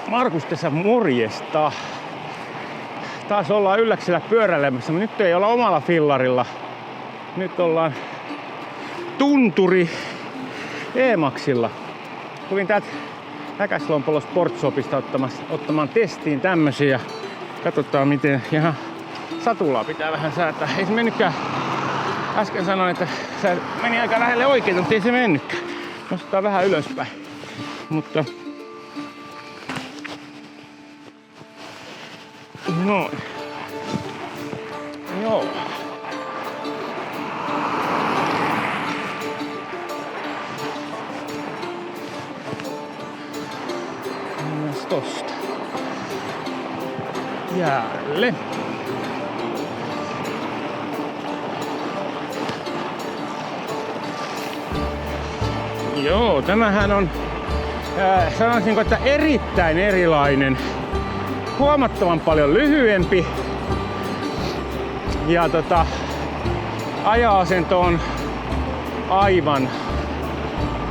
Markus tässä morjesta. Taas ollaan Ylläksellä pyöräilemässä, mutta nyt ei olla omalla fillarilla. Nyt ollaan Tunturi E-Maxilla. Tulin täältä Häkäslompolo Sportshopista ottamaan testiin tämmösiä. Katsotaan miten. Ihan satulaa pitää vähän säätää. Ei se mennytkään. Äsken sanoin, että se meni aika lähelle oikein, mutta ei se mennytkään. Nostetaan vähän ylöspäin. Mutta noin. Joo. Mennään tosta. Jäälle. Joo, tämähän on sanoisinko, että erittäin erilainen. Huomattavan paljon lyhyempi. Ja aja-asento on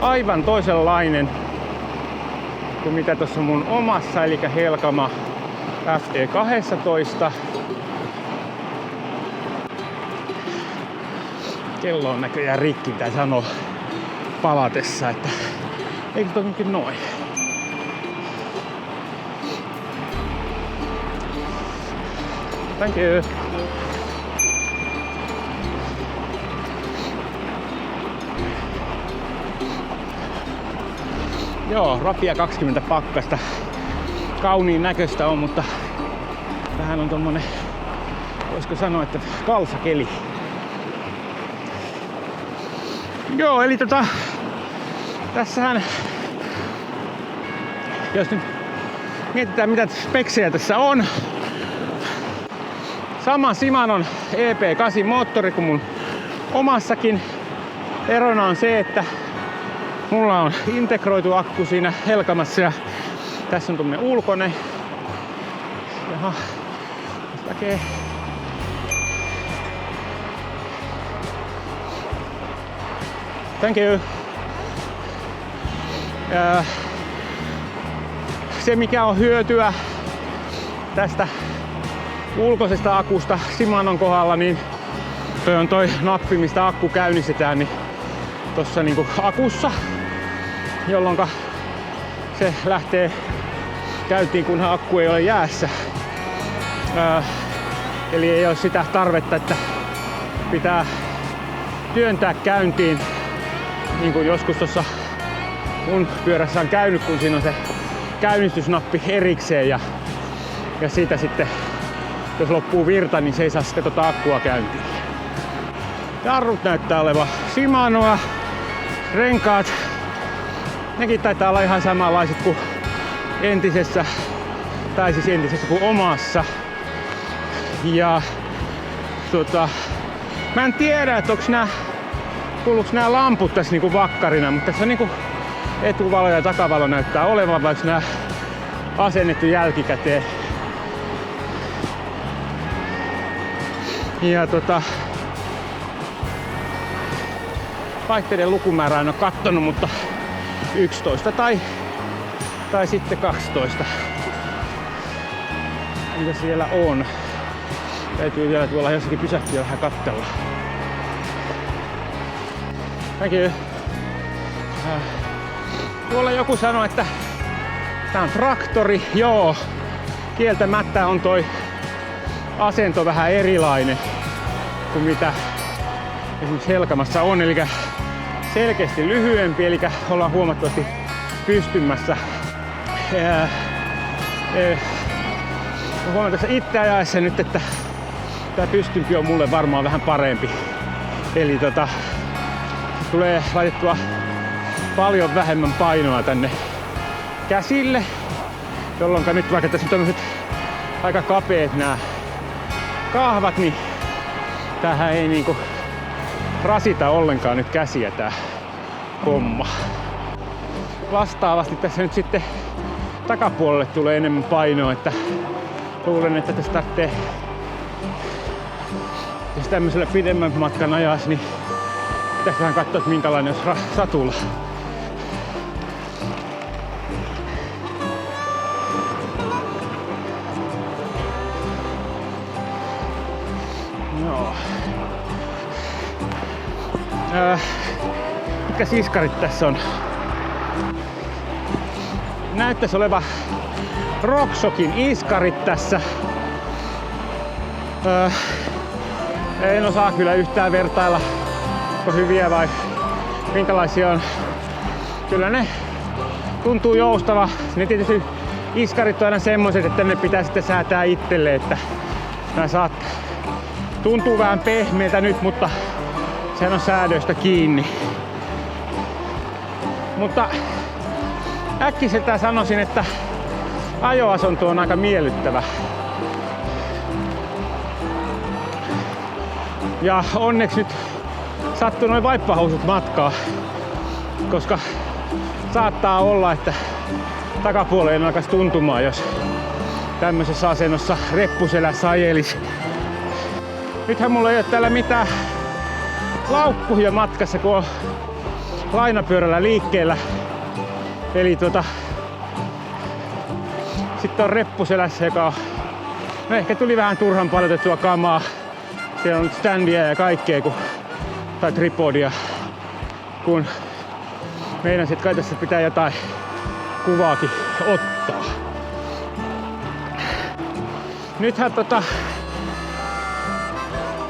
aivan toisenlainen kuin mitä tuossa mun omassa, eli Helkama FT12. Kello on näköjään rikki, tää sanoo palatessa, että eikö toi onkin noin. Thank you. Joo, rapia 20 pakkasta. Kauniin näköistä on, mutta vähän on tommonen, voisiko sanoa, että kalsakeli. Joo, eli tässähän, jos nyt mietitään mitä speksejä tässä on. Sama Shimanon EP8 moottori kuin mun omassakin. Erona on se, että mulla on integroitu akku siinä Helkamassa ja tässä on tuommoinen ulkoinen. Jaha, tässä näkee. Thank you. Se mikä on hyötyä tästä ulkoisesta akusta Shimanon kohdalla, niin toi nappi mistä akku käynnistetään niin tossa niinku akussa, jolloin se lähtee käyntiin kunhan akku ei ole jäässä. Eli ei ole sitä tarvetta, että pitää työntää käyntiin niin kuin joskus tuossa mun pyörässä on käynyt, kun siinä on se käynnistysnappi erikseen ja siitä sitten jos loppuu virta, niin se ei saa sitten akkua käyntiin. Jarrut näyttää olevan Shimanoa. Renkaat, nekin taitaa olla ihan samanlaiset kuin entisessä, tai siis entisessä kuin omassa. Ja mä en tiedä, että kuuluuko nämä lamput tässä niinku vakkarina, mutta tässä on niinku etuvalo ja takavalo näyttää olevan, vaikka nämä asennettu jälkikäteen. Ja vaihteiden lukumäärää en ole kattonut, mutta 11 tai sitten 12. Mitä siellä on? Täytyy vielä tuolla jossakin pysähtyä vähän katsella. Thank you. Tuolla joku sanoi, että tää on traktori. Joo, kieltämättä on toi asento vähän erilainen kuin mitä esimerkiksi Helkamassa on, eli selkeästi lyhyempi, eli ollaan huomattavasti pystymmässä. Huomaan tässä itse ajaessa nyt, että tää pystympi on mulle varmaan vähän parempi. Eli tulee laitettua paljon vähemmän painoa tänne käsille, jolloin nyt vaikka tässä on tämmöiset aika kapeet nämä kahvat, niin tämähän ei niinku rasita ollenkaan nyt käsiä tää homma. Vastaavasti tässä nyt sitten takapuolelle tulee enemmän painoa, että luulen, että tässä tarvitsee, jos tämmöisellä pidemmän matkan ajas, niin pitäisi vähän katsoa, että minkälainen olisi satula. mitkä iskarit tässä on. Näyttäisi oleva RockShoxin iskarit tässä. En osaa kyllä yhtään vertailla, onko hyviä vai minkälaisia on. Kyllä ne tuntuu joustava. Ne tietysti iskarit on aina semmoiset, että ne pitää sitten säätää itselle, että nää tuntuu vähän pehmeältä nyt, mutta sehän on säädöistä kiinni. Mutta äkkiseltään sanoisin, että ajoasento on aika miellyttävä. Ja onneksi nyt sattuu noin vaippahousut matkaa, koska saattaa olla, että takapuoleen alkaisi tuntumaan, jos tämmöisessä asennossa reppuselässä ajelisi. Nythän mulla ei ole täällä mitään laukkuja matkassa, kun on lainapyörällä liikkeellä. Eli sitten on reppuselässä, joka on, no ehkä tuli vähän turhan paljon otettua kamaa. Siellä on nyt standia ja kaikkea, tai tripodia, kun meidän sit kai tässä pitää jotain kuvaakin ottaa. Nythän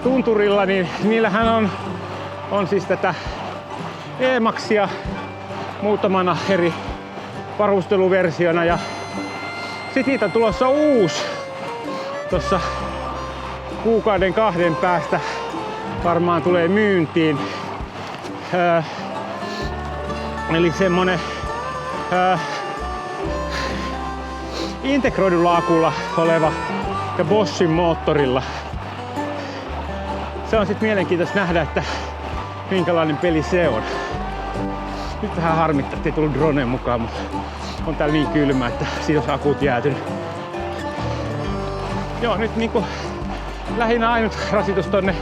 tunturilla, niin niillähän on siis tätä E-Maxia muutamana eri varusteluversiona, ja sit niitä on tulossa uusi tossa kuukauden 2 päästä varmaan tulee myyntiin. Eli semmonen integroidulla akulla oleva ja Boschin moottorilla. Se on sit mielenkiintoista nähdä, että minkälainen peli se on. Nyt vähän harmittaa, ettei tullut droneen mukaan, mutta on täällä niin kylmä, että siinä on akut jäätynyt. Joo, nyt niinku lähinnä ainut rasitus tonne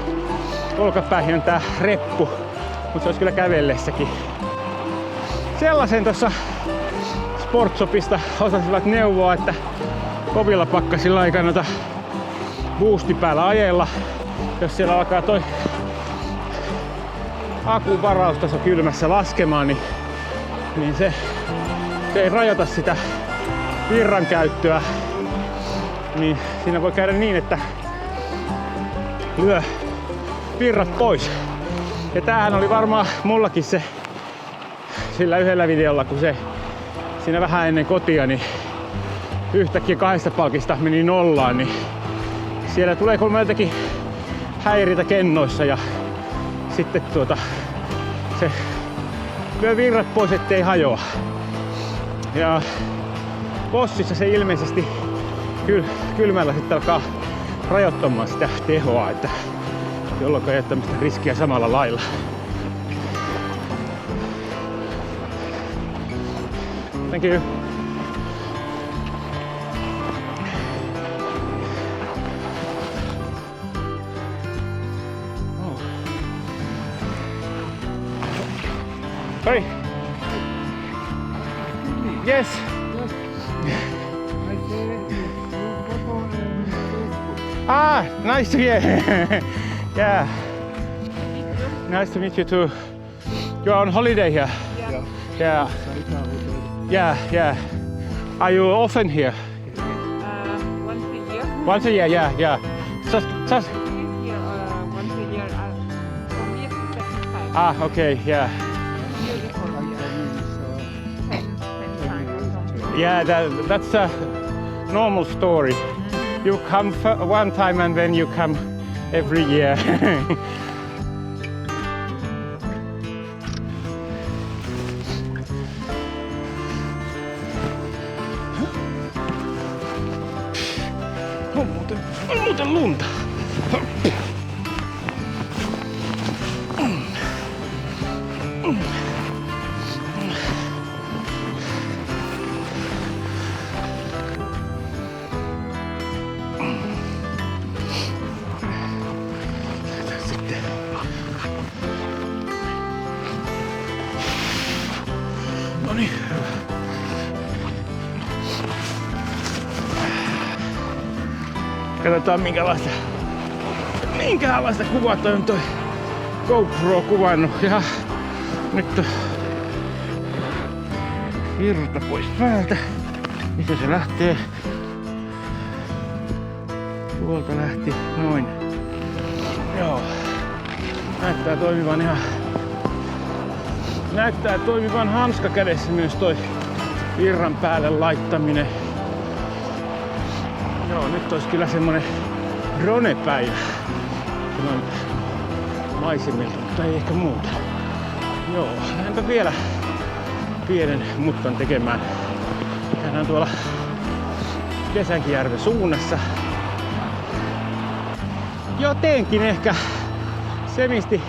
olkapäihin on tää reppu, mutta se olisi kyllä kävellessäkin. Sellaisen tuossa Sportshopista osasivat neuvoa, että kovilla pakkasilla ei kannata boosti päällä ajella. Jos siellä alkaa toi akun varaustaso kylmässä laskemaan, niin se ei rajoita sitä virran käyttöä. Niin siinä voi käydä niin, että lyö virrat pois. Ja tämähän oli varmaan mullakin se sillä yhdellä videolla, kun se siinä vähän ennen kotia, niin yhtäkkiä 2 palkista meni nollaan, niin siellä tulee kolme jotakin häiriötä kennoissa ja sitten se lyö virrat pois, ettei hajoa. Ja Boschissa se ilmeisesti kylmällä sitten alkaa rajoittamaan sitä tehoa, että jolloin ei ole tämmöistä riskiä samalla lailla. Thank you. Oh. Hey. Yes. Ah, nice to hear. Yeah. Nice to meet you too. You're on holiday here? Yeah. Yeah. Are you often here? Once a year. Once a year, yeah. Just. This year, once a year. For me, it's the second time. Ah, okay, yeah. Beautiful. 10 times or something. Yeah, that's a normal story. You come one time and then you come every year. On muuten lunta. Noniin. Katsotaan minkälaista kuvaa toi on toi GoPro kuvannut. Ja Nyt virta pois päältä. Mistä se lähtee? Tuolta lähti noin. Joo. Näyttää toimivan hanska kädessä myös toi virran päälle laittaminen. Joo, nyt olisi kyllä semmonen drone-päivä. Noin maisemilta, mutta ei ehkä muuta. Joo, lähdenpä vielä pienen mutkan tekemään. Käydään tuolla Kesänkijärven suunnassa. Jotenkin ehkä semisti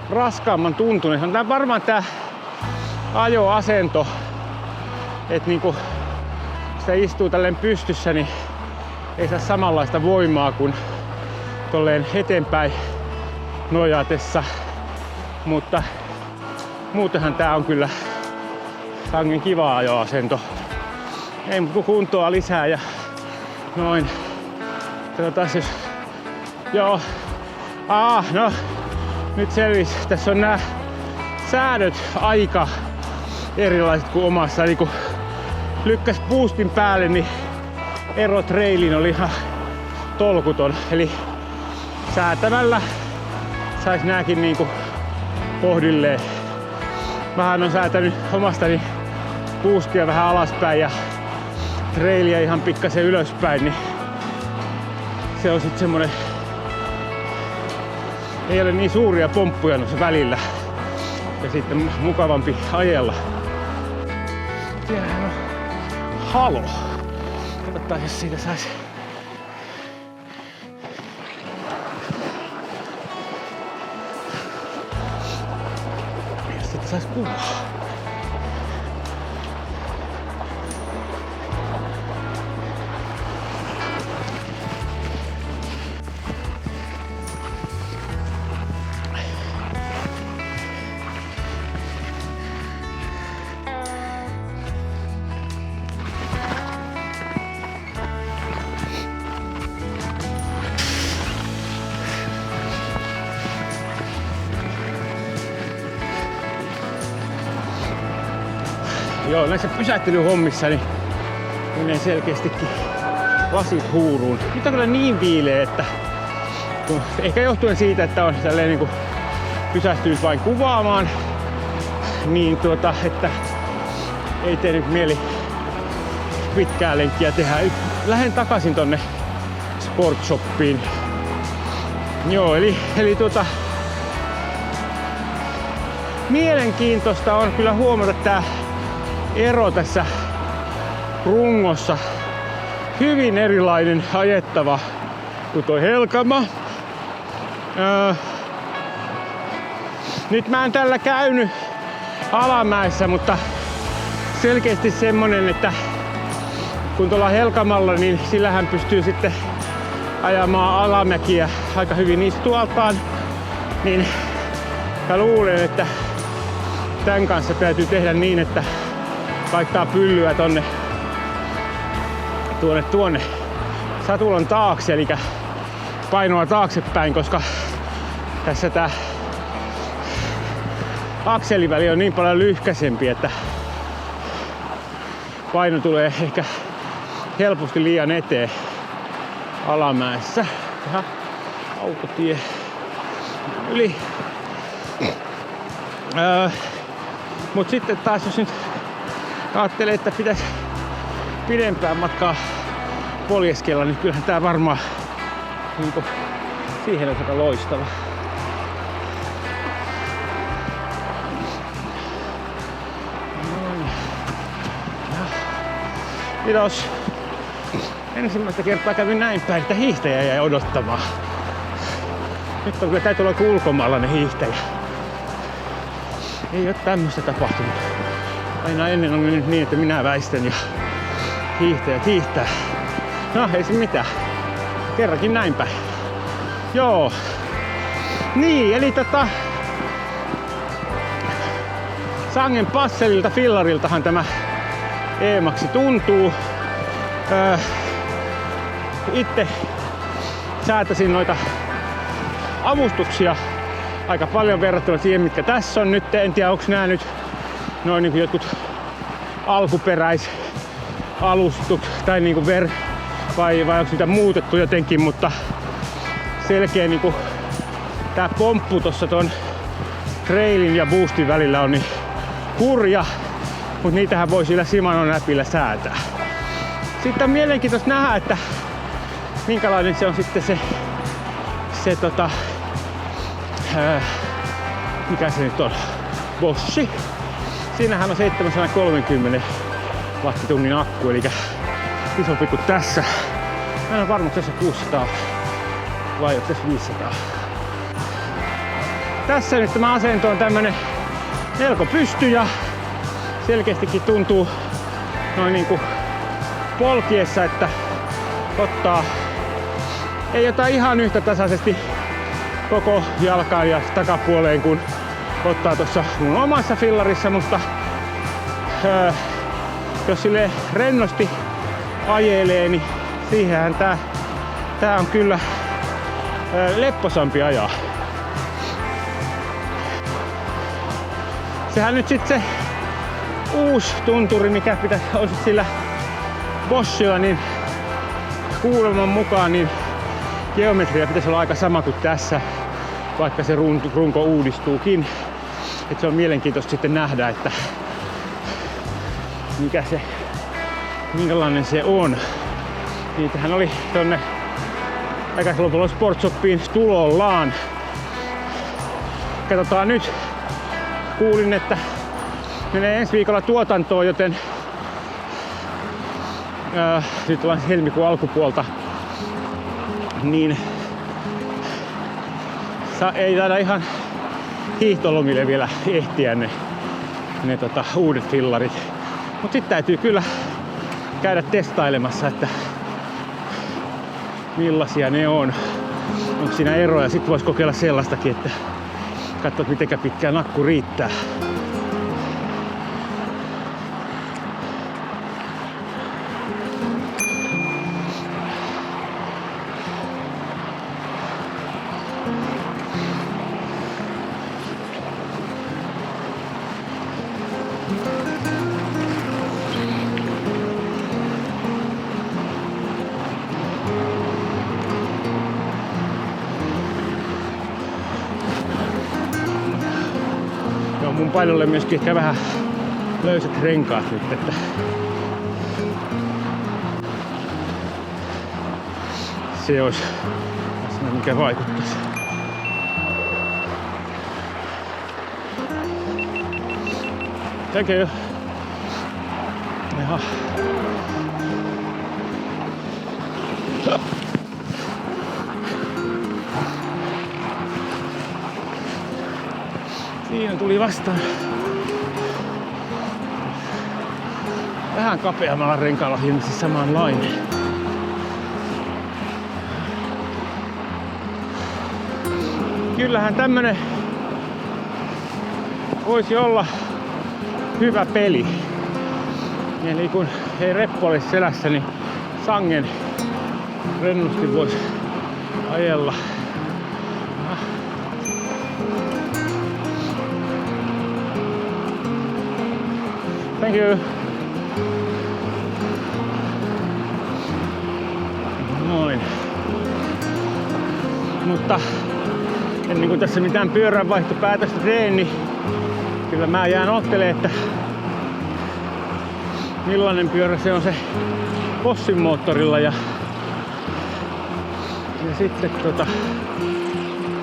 raskaamman tuntunen. Tää varmaan tää ajoasento, että niinku sitä istuu tälleen pystyssä, niin ei saa samanlaista voimaa kuin tolleen eteenpäin nojatessa. Mutta muutenhan tää on kyllä sangen kiva ajoasento. Ei muuta kuntoa lisää ja noin. Katsotaan jos... Joo. No. Nyt selvisi. Tässä on nää säädöt aika erilaiset kuin omassa. Eli kun lykkäs boostin päälle, niin ero trailiin oli ihan tolkuton. Eli säätämällä sais nääkin niinku kohdilleen. Vähän on säätänyt omastani boostia vähän alaspäin ja trailia ihan pikkasen ylöspäin, niin se on sit semmonen, ei ole niin suuria pomppuja noissa välillä ja sitten mukavampi ajella. Siellähän on halo. Katsotaan jos siitä sais. Jos siitä sais kuvaa. Joo, näissä pysähtelyhommissa niin menee selkeästikin lasit huuruun. Nyt on kyllä niin viileä, että ehkä johtuen siitä, että on tälleen niin kuin pysähtynyt vain kuvaamaan, niin että ei tee nyt mieli pitkää lenkkiä tehdä. Lähden takaisin tonne Sportshoppiin. Joo, eli mielenkiintoista on kyllä huomata tää ero tässä rungossa. Hyvin erilainen ajettava kuin toi Helkama. Nyt mä en tällä käynyt alamäessä, mutta selkeästi semmonen, että kun tuolla Helkamalla, niin sillähän pystyy sitten ajamaan alamäkiä aika hyvin istualtaan. Niin mä luulen, että tän kanssa täytyy tehdä niin, että laittaa pyllyä tuonne satulan taakse, eli painoa taaksepäin, koska tässä tää akseliväli on niin paljon lyhkäisempi, että paino tulee ehkä helposti liian eteen alamäessä. Tähän autotie yli. Mut sitten taas jos nyt ajattelee, että pitäisi pidempään matkaa poljeskella, niin kyllähän tää varmaan niin siihen on aika loistava. Kiitos. Ensimmäistä kertaa kävin näin päin, että hiihtäjä jäi odottamaan. Nyt on kyllä täytyy olla ulkomaalainen hiihtäjä. Ei oo tämmöstä tapahtunut. Aina ennen on nyt niin, että minä väistän ja hiihtäjät hiihtää. No ei se mitään. Kerrankin näin päin. Joo. Niin, eli sangen passelilta, fillariltahan tämä E-Maxi tuntuu. Itse säätäsin noita avustuksia aika paljon verrattuna siihen, mitkä tässä on nyt. En tiedä, onko nämä nyt noin niin jotkut alkuperäisalustut tai niin vai onko sitä muutettu jotenkin, mutta selkeä niin tää pomppu tossa ton trailin ja boostin välillä on niin hurja, mutta niitähän voi sillä Shimanon näpillä säätää. Sitten on mielenkiintoista nähdä, että minkälainen se on sitten se mikä se nyt on? Bosch. Siinähän on 730 wattitunnin akku, eli isompi kuin tässä. Mä en ole varma, tässä 600 vai onko tässä 500. Tässä nyt tämä asento on tämmönen melko pysty ja selkeästikin tuntuu noin niinku polkiessa, että ei ota ihan yhtä tasaisesti koko jalkaan ja takapuoleen kun ottaa tuossa mun omassa fillarissa, mutta jos sille rennosti ajelee, niin siihenhän tää on kyllä lepposampi ajaa. Sehän nyt sit se uusi tunturi, mikä pitäisi olla sillä Boschilla, niin kuuleman mukaan niin geometria pitäisi olla aika sama kuin tässä, vaikka se runko uudistuukin. Et se on mielenkiintoista sitten nähdä, että minkälainen se on. Niitähän oli tonne Äkäslopulla Sportshopiin tulollaan. Katsotaan nyt. Kuulin, että menee ensi viikolla tuotantoon, joten nyt ollaan helmikuun alkupuolta. Niin ei taida ihan hiihtolomille vielä ehtiä ne uudet fillarit. Mut sit täytyy kyllä käydä testailemassa, että millaisia ne on. Onko siinä eroja? Sitten vois kokeilla sellaistakin, että katsoa mitenkä pitkään akku riittää. Mun painolle myöskin ehkä vähän löysät renkaat nyt, että se olisi asia, mikä vaikuttaisi. Thank you. Jaha. Siinä tuli vastaan. Vähän kapeammalla renkaalla ilmeisesti samanlainen. Kyllähän tämmönen voisi olla hyvä peli. Eli kun ei reppu olisi selässä, niin sangen rennosti voisi ajella. Thank you. Noin. Mutta ennen kuin tässä mitään pyöränvaihtopäätöstä teen, niin kyllä mä jään ottelemaan, että millainen pyörä se on se Boschin moottorilla ja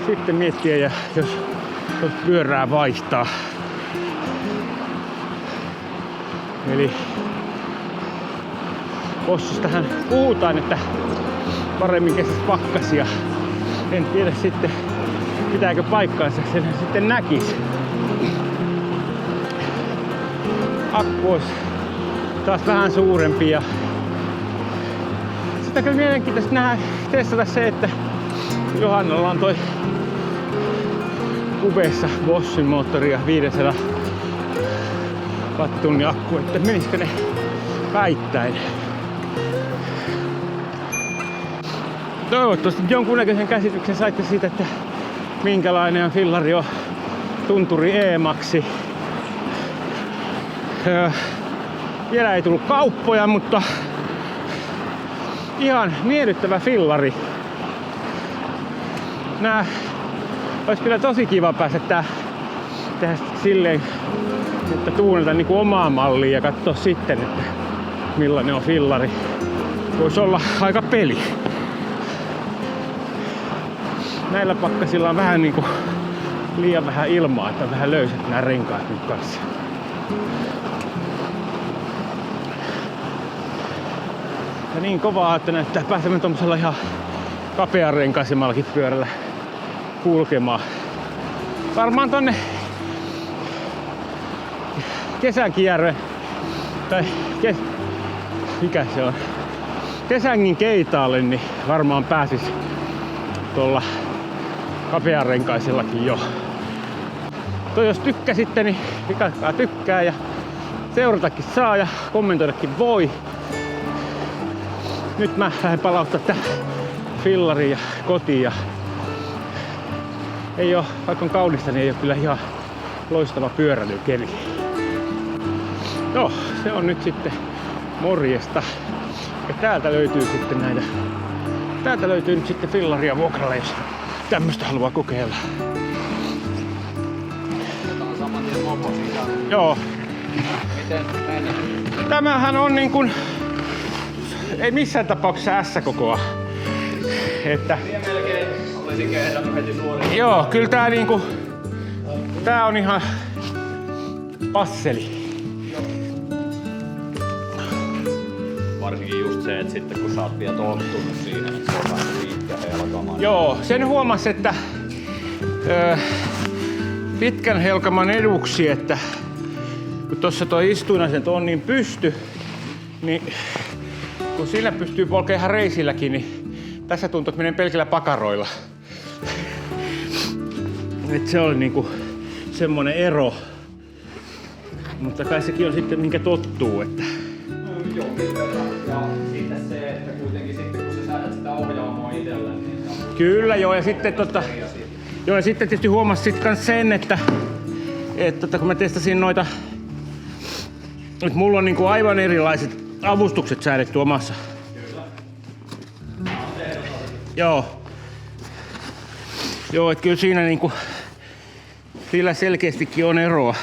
sitten miettiä, ja jos pyörää vaihtaa. Eli Boschistahan puhutaan, että paremmin kestäisi pakkasia. En tiedä sitten, pitääkö paikkaansa, sen sitten näkisi. Akku olisi taas vähän suurempi ja sitä kyllä mielenkiintoista testata se, että Johannalla on toi kubeessa Boschin moottori ja 500 wattitunnin akku, että menisikö ne päittäin. Toivottavasti jonkunnäköisen käsityksen saitte siitä, että minkälainen fillari on tunturi E-maxi. Vielä ei tullut kauppoja, mutta ihan miellyttävä fillari. Nää olisi kyllä tosi kiva päästä tehdä silleen, että tuunata niinku omaa mallia ja katsoa sitten, että millainen on fillari. Voisi olla aika peli. Näillä pakkasilla on vähän niinku liian vähän ilmaa, että on vähän löysät nämä renkaat nyt kanssa. Ja niin kovaa, että näyttää pääsemme tommosella ihan kapean renkaisemmallakin pyörällä kulkemaan. Varmaan tonne Kesänkijärven tai mikä se on? Kesängin Keitaalle, niin varmaan pääsis tuolla kapearenkaisellakin jo. Jos tykkäsitte, niin pikakaa tykkää ja seuratakin saa ja kommentoidakin voi. Nyt mä lähden palauttaa tää fillariin ja kotiin ja ei oo, vaikka on kaunista, niin ei oo kyllä ihan loistava pyöräilykeli. No, se on nyt sitten morjesta. Ja täältä löytyy sitten näitä. Täältä löytyy nyt sitten fillaria vuokralla, jos tämmöstä haluaa kokeilla. Otetaan saman tien mopo siitä. Joo. Miten meni? Tämähän on niin kuin, ei missään tapauksessa S-kokoa. Että Melkein olisin kehdannut heti suoriin. joo, kyllä tää niinku, tää on ihan passeli. Varsinkin just se, että sitten kun sä oot vielä tottunut siihen, että se on vähän pitkä helkama. Joo, sen huomasi, että pitkän helkaman eduksi, että kun tossa toi istuinasento on niin pysty, niin kun sillä pystyy polkemaan ihan reisilläkin, niin tässä tuntuu, että menee pelkillä pakaroilla. Et se oli niinku semmonen ero. Mutta kai sekin on sitten minkä tottuu, että Jonkin verran. Ja sitten se, että kuitenkin sitten kun sä säädät sitä ohjaamoa itselle, niin se on kyllä joo, ja sitten eri asia. joo, ja sitten tietysti huomasin sit kans sen, että kun mä testasin noita, että mulla on niinku aivan erilaiset avustukset säädetty omassa. Joo. Joo, et kyllä siinä niinku, sillä selkeästikin on eroa.